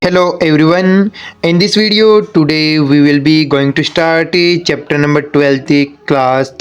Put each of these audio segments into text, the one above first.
Hello everyone. In this video today we will be going to start chapter number 12 class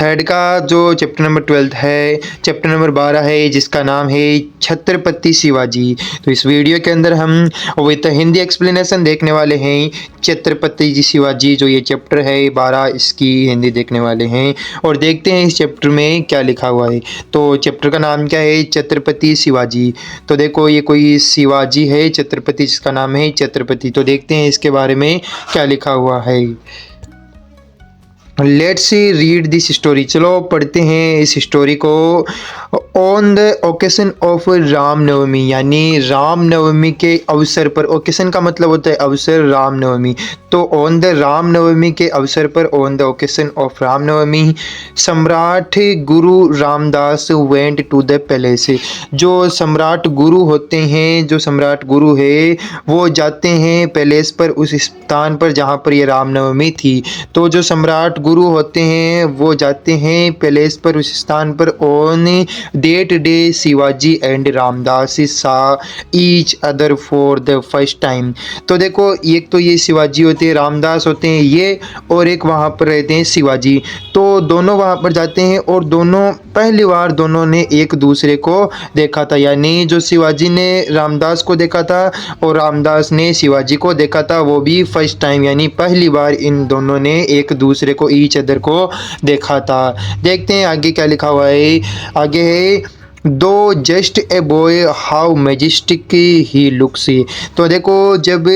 third का जो chapter number 12 है chapter number 12 है जिसका नाम है छत्रपति शिवाजी। तो इस वीडियो के अंदर हम विद हिंदी एक्सप्लेनेशन देखने वाले हैं छत्रपति जी शिवाजी जो ये चैप्टर है 12 इसकी हिंदी देखने वाले हैं और देखते हैं इस चैप्टर में क्या लिखा हुआ है। तो चैप्टर का नाम क्या है? छत्रपति शिवाजी। तो देखो ये कोई शिवाजी है, छत्रपति जिसका नाम है छत्रपति। तो देखते हैं इसके बारे में क्या लिखा हुआ है। Let's read this story. चलो पढ़ते हैं इस स्टोरी को। On the occasion of Ramnavami, यानी रामनवमी के अवसर पर। ओकेशन का मतलब होता है अवसर, रामनवमी। तो ऑन द रामनवमी के अवसर पर, on the occasion of Ramnavami, samrat guru Ramdas went to the palace. जो सम्राट गुरु होते हैं, जो सम्राट गुरु है वो जाते हैं पैलेस पर, उस स्थान पर जहाँ पर ये रामनवमी थी। तो जो सम्राट गुरु होते हैं वो जाते हैं पैलेस पर, उस स्थान पर। On that day Shivaji and Ramdas saw each other for the first time. तो देखो एक तो ये शिवाजी होते हैं, रामदास होते हैं ये, और एक वहाँ पर रहते हैं शिवाजी। तो दोनों वहाँ पर जाते हैं और दोनों पहली बार दोनों ने एक दूसरे को देखा था, यानी जो शिवाजी ने रामदास को देखा था और रामदास ने शिवाजी को देखा था, वो भी फर्स्ट टाइम यानी पहली बार इन दोनों ने एक दूसरे को, ईच अदर को देखा था। देखते हैं आगे क्या लिखा हुआ है। आगे है दो just a boy how majestic he looks. तो देखो जब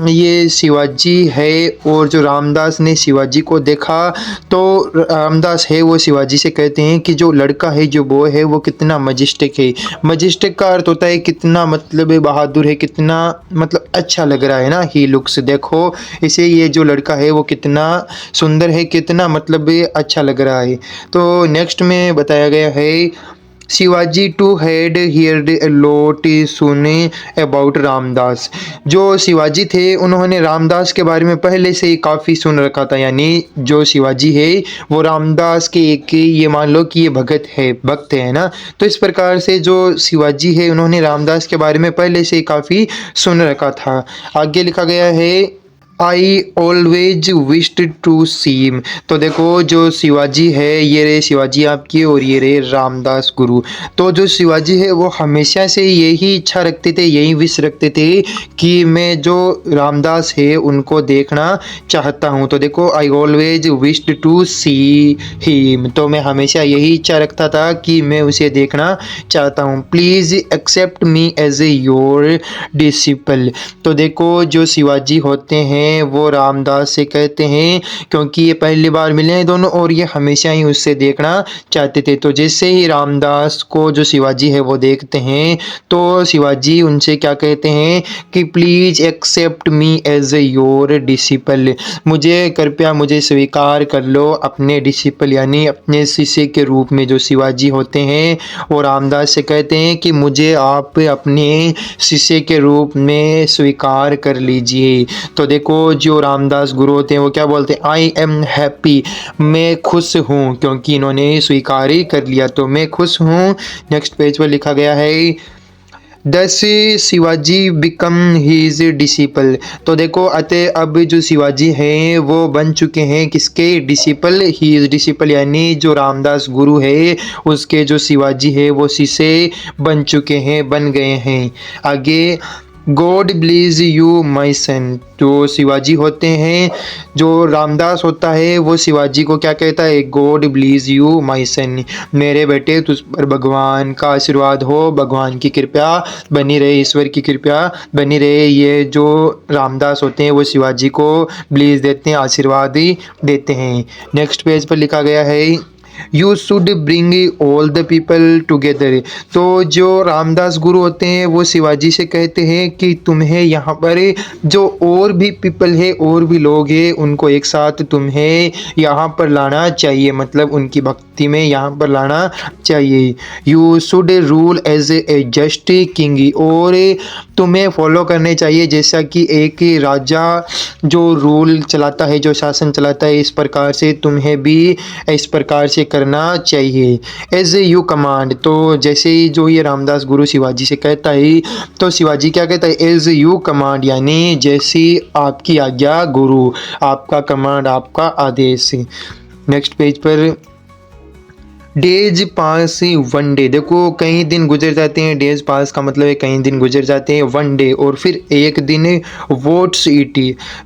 ये शिवाजी है और जो रामदास ने शिवाजी को देखा, तो रामदास है वो शिवाजी से कहते हैं कि जो लड़का है, जो बॉय है, वो कितना मैजेस्टिक है। मैजेस्टिक का अर्थ होता है कितना, मतलब बहादुर है, कितना मतलब अच्छा लग रहा है ना। ही लुक्स, देखो इसे ये जो लड़का है वो कितना सुंदर है, कितना मतलब अच्छा लग रहा है। तो नेक्स्ट में बताया गया है Shivaji to had heard a lot सुने अबाउट रामदास। जो शिवाजी थे उन्होंने रामदास के बारे में पहले से ही काफ़ी सुन रखा था, यानी जो शिवाजी है वो रामदास के एक, ये मान लो कि ये भक्त है ना। तो इस प्रकार से जो शिवाजी है उन्होंने रामदास के बारे में पहले से ही काफ़ी सुन रखा था। आगे लिखा गया है I always wished to see him. तो देखो जो शिवाजी है, ये रे शिवाजी आपकी और ये रे रामदास गुरु। तो जो शिवाजी है वो हमेशा से यही इच्छा रखते थे, यही विश रखते थे कि मैं जो रामदास है उनको देखना चाहता हूँ। तो देखो I always wished to see him, तो मैं हमेशा यही इच्छा रखता था कि मैं उसे देखना चाहता हूँ। Please accept me as a your disciple. तो देखो जो शिवाजी होते हैं वो रामदास से कहते हैं, क्योंकि ये पहली बार मिले हैं दोनों और ये हमेशा ही उससे देखना चाहते थे। तो जैसे ही रामदास को जो शिवाजी है वो देखते हैं, तो शिवाजी उनसे क्या कहते हैं कि please accept me as your disciple. मुझे कृपया मुझे स्वीकार कर लो अपने डिसिपल यानी अपने शिष्य के रूप में। जो शिवाजी होते हैं वो रामदास से कहते हैं कि मुझे आप अपने शिष्य के रूप में स्वीकार कर लीजिए। तो देखो जो रामदास गुरु होते हैं वो क्या बोलते हैं? आई एम हैप्पी, मैं खुश हूँ, क्योंकि इन्होंने स्वीकार ही कर लिया तो मैं खुश हूँ। नेक्स्ट पेज पर लिखा गया है दस शिवाजी बिकम हीज डिसिपल। तो देखो अतः अब जो शिवाजी हैं वो बन चुके हैं किसके? डिसिपल। हीज डिसिपल यानी जो रामदास गुरु है उसके जो शिवाजी है वो शिष्य बन चुके हैं, बन गए हैं। आगे गॉड ब्लीज यू माई सन। जो शिवाजी होते हैं, जो रामदास होता है वो शिवाजी को क्या कहता है? गॉड ब्लीज यू माई सन, मेरे बेटे तुझ पर भगवान का आशीर्वाद हो, भगवान की कृपा बनी रहे, ईश्वर की कृपा बनी रहे। ये जो रामदास होते हैं वो शिवाजी को ब्लीज देते हैं, आशीर्वाद ही देते हैं। नेक्स्ट पेज पर लिखा गया है you should bring all the people together. तो जो रामदास गुरु होते हैं वो शिवाजी से कहते हैं कि तुम्हें यहाँ पर जो और भी पीपल है, और भी लोग हैं, उनको एक साथ तुम्हें यहाँ पर लाना चाहिए, मतलब उनकी भक्ति में यहाँ पर लाना चाहिए। You should rule as a just king, और तुम्हें फॉलो करने चाहिए जैसा कि एक राजा जो रूल चलाता है, जो शासन चलाता है, इस प्रकार से तुम्हें भी इस प्रकार से करना चाहिए। एज यू कमांड, तो जैसे ही जो ये रामदास गुरु शिवाजी से कहता है तो शिवाजी क्या कहता है, एज यू कमांड, यानी जैसी आपकी आज्ञा गुरु, आपका कमांड, आपका आदेश। नेक्स्ट पेज पर डेज पास वन डे, देखो कई दिन गुजर जाते हैं, डेज पास का मतलब है कई दिन गुजर जाते हैं, वन डे और फिर एक दिन वोट्स इट,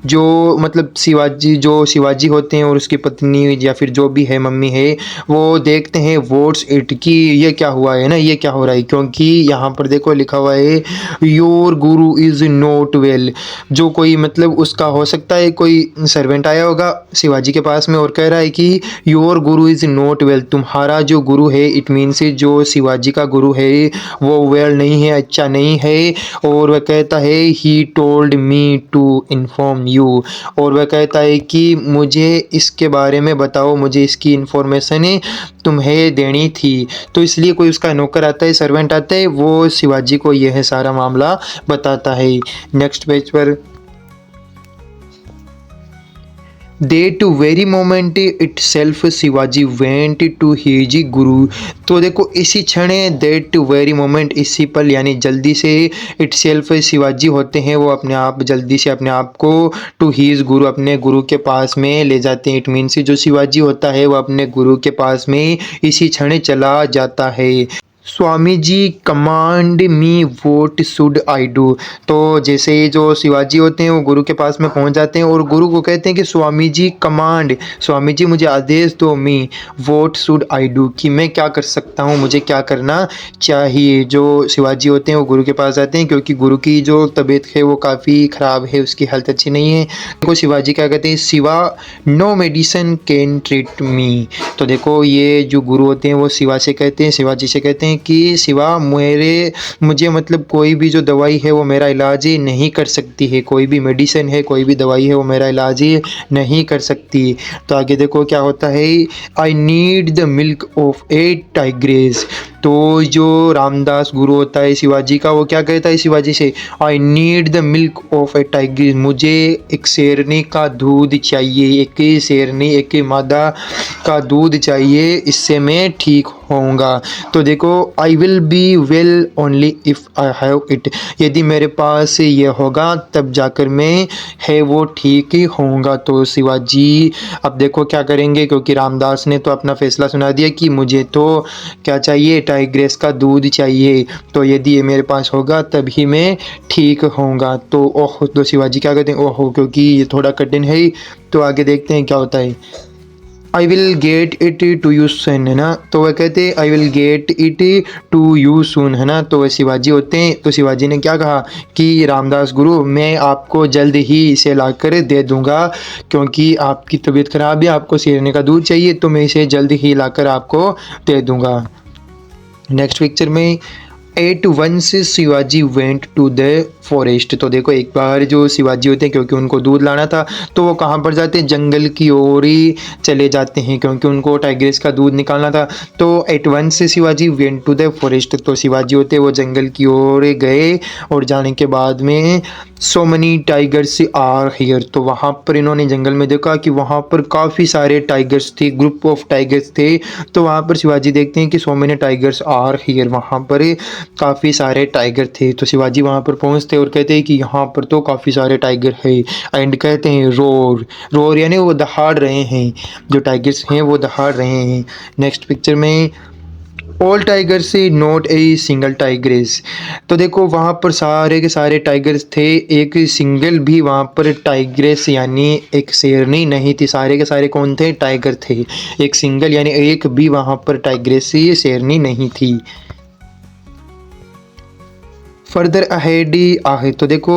जो मतलब शिवाजी होते हैं और उसकी पत्नी या फिर जो भी है मम्मी है वो देखते हैं वोट्स इट कि ये क्या हुआ है ना, ये क्या हो रहा है, क्योंकि यहाँ पर देखो लिखा हुआ है your Guru is not well, जो कोई मतलब उसका हो सकता है कोई सर्वेंट आया होगा शिवाजी के पास में और कह रहा है कि your Guru is not well, तुम्हारा जो गुरु है, इट मीन्स जो शिवाजी का गुरु है वो वेल नहीं है, अच्छा नहीं है। और वह कहता है he told me to inform you, और वह कहता है कि मुझे इसके बारे में बताओ, मुझे इसकी इन्फॉर्मेशन तुम्हें देनी थी। तो इसलिए कोई उसका नौकर आता है, सर्वेंट आता है, वो शिवाजी को यह सारा मामला बताता है। नेक्स्ट पेज पर that very moment itself Shivaji went to his guru, तो देखो इसी क्षण दैट वेरी मोमेंट, इसी पल यानी जल्दी से, इट सेल्फ शिवाजी होते हैं वो अपने आप जल्दी से अपने आप को टू हिज गुरु, अपने गुरु के पास में ले जाते हैं। इट मीन्स जो शिवाजी होता है वो अपने गुरु के पास में इसी क्षण चला जाता है। Swami ji command me what should I do, तो जैसे ही जो शिवाजी होते हैं वो गुरु के पास में पहुंच जाते हैं और गुरु को कहते हैं कि स्वामी जी कमांड, स्वामी जी मुझे आदेश दो, मी वोट शुड आई डू, कि मैं क्या कर सकता हूं, मुझे क्या करना चाहिए। जो शिवाजी होते हैं वो गुरु के पास जाते हैं क्योंकि गुरु की जो तबीयत है वो काफ़ी ख़राब है, उसकी हेल्थ अच्छी नहीं है। देखो शिवाजी क्या कहते हैं, Shiva no medicine can treat me, तो देखो ये जो गुरु होते हैं वो शिवाजी से कहते हैं कि शिवा मुझे मतलब कोई भी जो दवाई है वो मेरा इलाज नहीं कर सकती है, कोई भी मेडिसिन है, कोई भी दवाई है वो मेरा इलाज नहीं कर सकती। तो आगे देखो क्या होता है, I need the milk of A tigress, तो जो रामदास गुरु होता है शिवाजी का वो क्या कहता है शिवाजी से, I need the milk of A tigress, मुझे एक शेरनी का दूध चाहिए, एक शेरनी एक मादा का दूध चाहिए, इससे मैं ठीक होऊंगा। तो देखो I will be well only if I have it, यदि मेरे पास ये होगा तब जाकर मैं है वो ठीक ही होऊंगा। तो शिवाजी अब देखो क्या करेंगे, क्योंकि रामदास ने तो अपना फैसला सुना दिया कि मुझे तो क्या चाहिए, टाइग्रेस का दूध चाहिए, तो यदि ये मेरे पास होगा तभी मैं ठीक होऊंगा। तो ओह, तो शिवाजी क्या कहते हैं, ओहो, क्योंकि ये थोड़ा कठिन है। तो आगे देखते हैं क्या होता है, I will get it to you soon, है ना, तो वह कहते हैं I will get it to you soon, है ना। तो वह शिवाजी होते हैं, तो शिवाजी ने क्या कहा कि रामदास गुरु मैं आपको जल्द ही इसे लाकर दे दूंगा, क्योंकि आपकी तबीयत खराब है, आपको शेरनी का दूध चाहिए, तो मैं इसे जल्द ही लाकर आपको दे दूंगा। नेक्स्ट पिक्चर में at once Shivaji went to the forest, तो देखो एक बार जो शिवाजी होते हैं क्योंकि उनको दूध लाना था तो वो कहाँ पर जाते हैं, जंगल की ओर ही चले जाते हैं, क्योंकि उनको टाइग्रेस का दूध निकालना था। तो at once Shivaji went to the forest, तो शिवाजी होते हैं वो जंगल की ओर गए और जाने के बाद में सो मनी टाइगर्स आर हियर, तो वहाँ पर इन्होंने जंगल में देखा कि वहाँ पर काफ़ी सारे टाइगर्स थे, ग्रुप ऑफ टाइगर्स थे। तो वहाँ पर शिवाजी देखते हैं कि सो मनी टाइगर्स आर हियर, वहाँ पर काफ़ी सारे टाइगर थे। तो शिवाजी वहाँ पर पहुँचते और कहते हैं कि यहाँ पर तो काफ़ी सारे टाइगर है, एंड कहते हैं रोर, रोर यानी वो दहाड़ रहे हैं, जो टाइगर्स हैं वो दहाड़ रहे हैं। नेक्स्ट पिक्चर में ऑल टाइगर्स से नॉट ए सिंगल टाइग्रेस, तो देखो वहाँ पर सारे के सारे टाइगर्स थे, एक सिंगल भी वहाँ पर टाइग्रेस यानी एक शेरनी नहीं थी, सारे के सारे कौन थे, टाइगर थे, एक सिंगल यानी एक भी वहाँ पर टाइग्रेस शेरनी नहीं थी। फर्दर अहेड आहे, तो देखो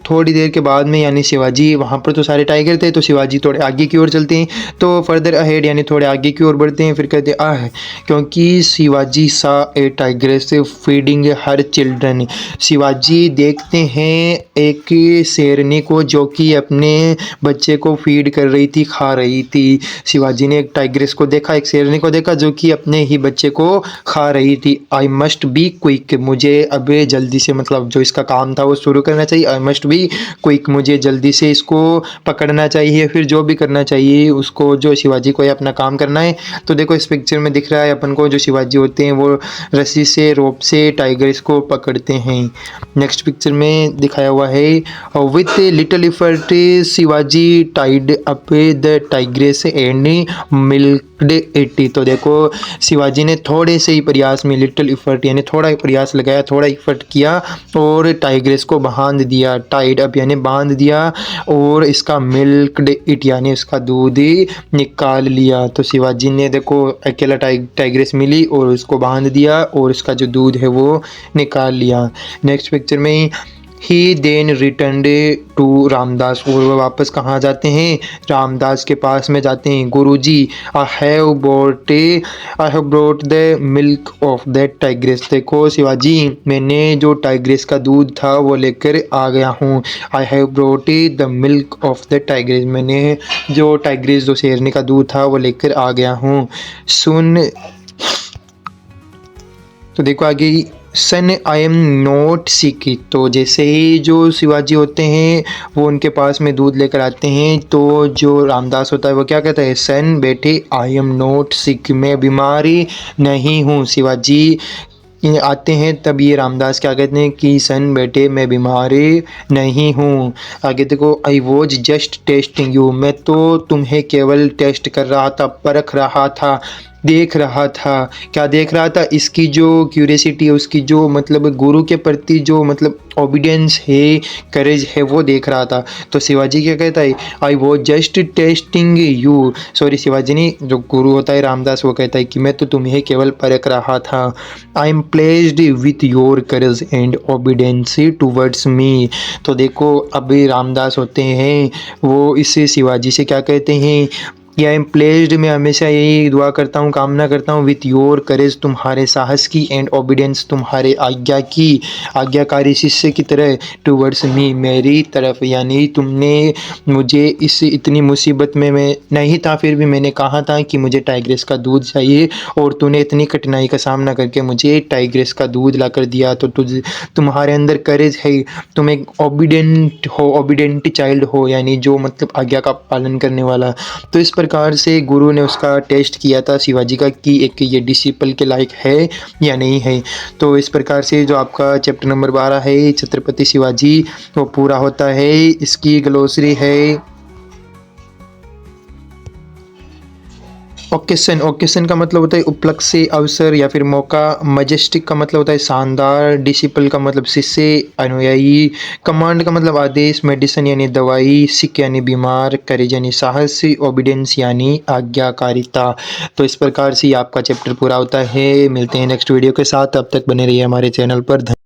थोड़ी देर के बाद में यानी शिवाजी वहाँ पर तो सारे टाइगर थे, तो शिवाजी थोड़े आगे की ओर चलते हैं, तो फर्दर अहेड यानी थोड़े आगे की ओर बढ़ते हैं, फिर कहते हैं आह, क्योंकि Shivaji saw a tigress feeding her children, Shivaji देखते हैं एक शेरनी को जो कि अपने बच्चे को फीड कर रही थी, खा रही थी। शिवाजी ने एक टाइग्रेस को देखा, एक शेरनी को देखा जो कि अपने ही बच्चे को खा रही थी। आई मस्ट बी क्विक, मुझे अब जल्दी से मतलब मतलब जो इसका काम था वो शुरू करना चाहिए। आई मस्ट बी क्विक, मुझे जल्दी से इसको पकड़ना चाहिए, फिर जो भी करना चाहिए उसको, जो शिवाजी को ये अपना काम करना है। तो देखो इस पिक्चर में दिख रहा है अपन को जो शिवाजी होते हैं वो रस्सी से, रोप से टाइगर्स को पकड़ते हैं। नेक्स्ट पिक्चर में दिखाया हुआ है with little effort Shivaji tied up the tigress and milked it. तो देखो शिवाजी ने थोड़े से ही प्रयास में, लिटिल एफर्ट यानी थोड़ा ही प्रयास लगाया, थोड़ा एफर्ट किया और टाइग्रेस को बांध दिया, टाइड अप यानी बांध दिया, और इसका मिल्क्ड इट यानी उसका दूध निकाल लिया। तो शिवाजी ने देखो अकेला टाइग्रेस मिली और उसको बांध दिया और उसका जो दूध है वो निकाल लिया। नेक्स्ट पिक्चर में ही देन रिटर्न टू रामदास, और वो वापस कहाँ जाते हैं, रामदास के पास में जाते हैं। Guruji I have brought the milk of that tigress. देखो शिवाजी, मैंने जो टाइग्रेस का दूध था वो लेकर आ गया हूँ। आई have brought the milk of the tigress, मैंने जो टाइग्रेस, जो शेरनी का दूध था वो लेकर आ गया हूँ। सुन, तो देखो आगे, सन आई एम नॉट सिक। तो जैसे ही जो शिवाजी होते हैं वो उनके पास में दूध लेकर आते हैं, तो जो रामदास होता है वो क्या कहता है, सन बेटे आई एम नॉट सिक, मैं बीमारी नहीं हूँ। शिवाजी आते हैं तब ये रामदास क्या कहते हैं कि सन बेटे मैं बीमारी नहीं हूँ। आगे देखो, I was just testing you, मैं तो तुम्हें केवल टेस्ट कर रहा था, परख रहा था, देख रहा था। क्या देख रहा था, इसकी जो क्यूरियसिटी है, उसकी जो मतलब गुरु के प्रति जो मतलब ओबीडियंस है, करेज है, वो देख रहा था। तो शिवाजी क्या कहता है, I was just testing you, sorry Shivaji नहीं, जो गुरु होता है रामदास वो कहता है कि मैं तो तुम्हें केवल परख रहा था। I am placed with your courage and obedience towards me. तो देखो अभी रामदास होते हैं वो इस शिवाजी से क्या कहते हैं, आई एम प्लेस्ड, मैं हमेशा यही दुआ करता हूँ, कामना करता हूँ, विथ योर करेज, तुम्हारे साहस की, एंड ओबीडियंस, तुम्हारे आज्ञा की, आज्ञाकारी शिष्य की तरह, टूवर्ड्स मी, मेरी तरफ, यानी तुमने मुझे इस इतनी मुसीबत में मैं नहीं था, फिर भी मैंने कहा था कि मुझे टाइग्रेस का दूध चाहिए, और तूने इतनी कठिनाई का सामना करके मुझे टाइग्रेस का दूध ला कर दिया। तो तुम्हारे अंदर करेज है, तुम एक ओबीडेंट हो, ओबीडेंट चाइल्ड हो, यानी जो मतलब आज्ञा का पालन करने वाला। तो इस प्रकार से गुरु ने उसका टेस्ट किया था शिवाजी का कि एक ये डिसिपल के लायक है या नहीं है। तो इस प्रकार से जो आपका चैप्टर नंबर 12 है छत्रपति शिवाजी वो पूरा होता है। इसकी ग्लोसरी है ओकेशन। ओकेशन का मतलब होता है उपलक्ष्य से, अवसर या फिर मौका। मजेस्टिक का मतलब होता है शानदार। डिसिपल का मतलब शिष्य, अनुयायी। कमांड का मतलब आदेश। मेडिसिन यानी दवाई। सिक यानी बीमार। करेज यानी साहस। ओबीडियंस यानी आज्ञाकारिता। तो इस प्रकार से आपका चैप्टर पूरा होता है। मिलते हैं नेक्स्ट वीडियो के साथ, तब तक बने रहिए हमारे चैनल पर।